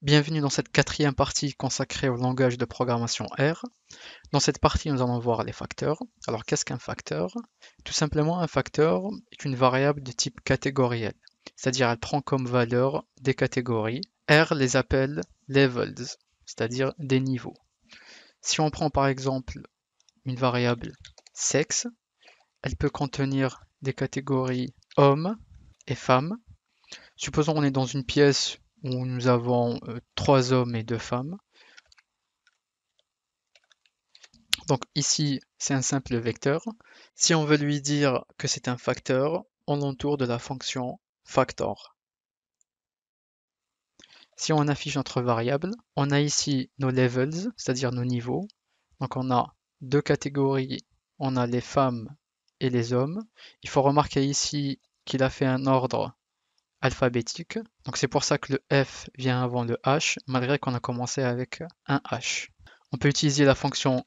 Bienvenue dans cette quatrième partie consacrée au langage de programmation R. Dans cette partie, nous allons voir les facteurs. Alors, qu'est-ce qu'un facteur? Tout simplement, un facteur est une variable de type catégoriel, c'est-à-dire elle prend comme valeur des catégories. R les appelle levels, c'est-à-dire des niveaux. Si on prend par exemple une variable sexe, elle peut contenir des catégories hommes et femmes. Supposons qu'on est dans une pièce où nous avons 3 hommes et 2 femmes. Donc ici, c'est un simple vecteur. Si on veut lui dire que c'est un facteur, on l'entoure de la fonction factor. Si on affiche notre variable, on a ici nos levels, c'est-à-dire nos niveaux. Donc on a deux catégories, on a les femmes et les hommes. Il faut remarquer ici qu'il a fait un ordre alphabétique. Donc c'est pour ça que le F vient avant le H, malgré qu'on a commencé avec un H. On peut utiliser la fonction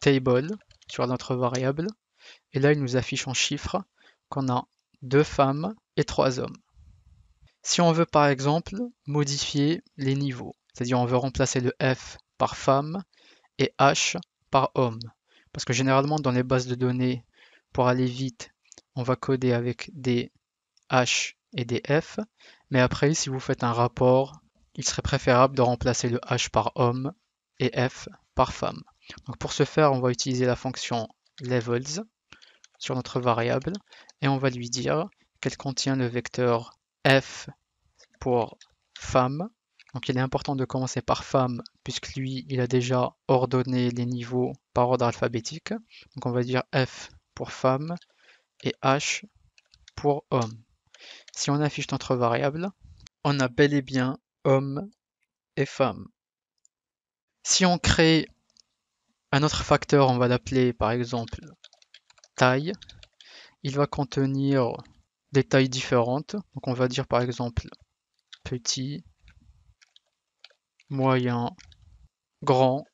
table sur notre variable, et là il nous affiche en chiffres qu'on a 2 femmes et 3 hommes. Si on veut par exemple modifier les niveaux, c'est-à-dire on veut remplacer le F par femme et H par homme, parce que généralement dans les bases de données, pour aller vite, on va coder avec des H et des F, mais après si vous faites un rapport, il serait préférable de remplacer le H par homme et F par femme. Donc pour ce faire, on va utiliser la fonction levels sur notre variable et on va lui dire qu'elle contient le vecteur F pour femme. Donc il est important de commencer par femme puisque lui, il a déjà ordonné les niveaux par ordre alphabétique. Donc on va dire F pour femme et H pour homme. Si on affiche notre variable, on a bel et bien homme et femme. Si on crée un autre facteur, on va l'appeler par exemple taille. Il va contenir des tailles différentes. Donc on va dire par exemple petit, moyen, grand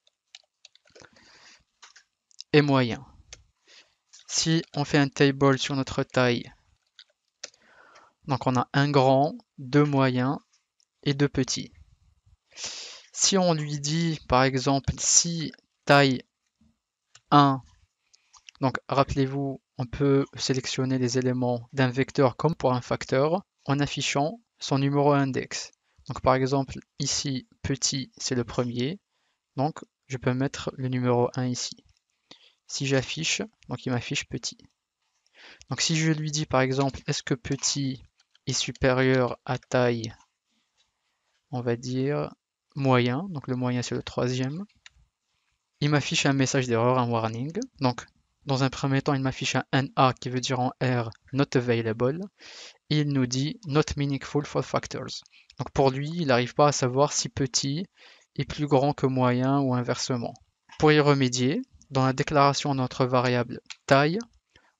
et moyen. Si on fait un table sur notre taille, donc on a un grand, deux moyens et deux petits. Si on lui dit par exemple si taille 1, donc rappelez-vous, on peut sélectionner les éléments d'un vecteur comme pour un facteur en affichant son numéro index. Donc par exemple ici petit c'est le premier, donc je peux mettre le numéro 1 ici. Si j'affiche, donc il m'affiche petit. Donc si je lui dis par exemple est-ce que petit est supérieur à taille, on va dire moyen, donc le moyen c'est le troisième, il m'affiche un message d'erreur, un warning. Donc dans un premier temps il m'affiche un NA qui veut dire en R not available, et il nous dit not meaningful for factors. Donc pour lui il n'arrive pas à savoir si petit est plus grand que moyen ou inversement. Pour y remédier, dans la déclaration de notre variable taille,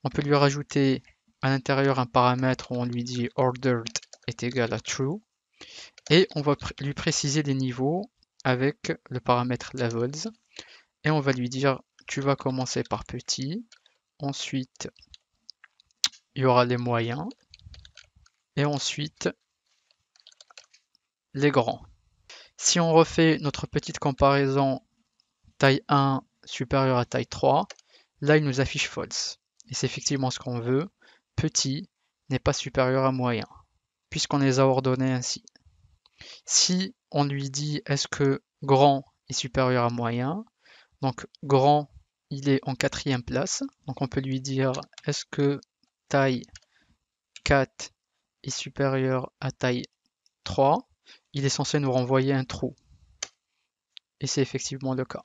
on peut lui rajouter à l'intérieur un paramètre où on lui dit ordered est égal à true, et on va lui préciser les niveaux avec le paramètre levels, et on va lui dire tu vas commencer par petit, ensuite il y aura les moyens, et ensuite les grands. Si on refait notre petite comparaison taille 1 supérieure à taille 3, là il nous affiche false. Et c'est effectivement ce qu'on veut. Petit n'est pas supérieur à moyen, puisqu'on les a ordonnés ainsi. Si on lui dit est-ce que grand est supérieur à moyen, donc grand il est en quatrième place, donc on peut lui dire est-ce que taille 4 est supérieur à taille 3, il est censé nous renvoyer un trou. Et c'est effectivement le cas.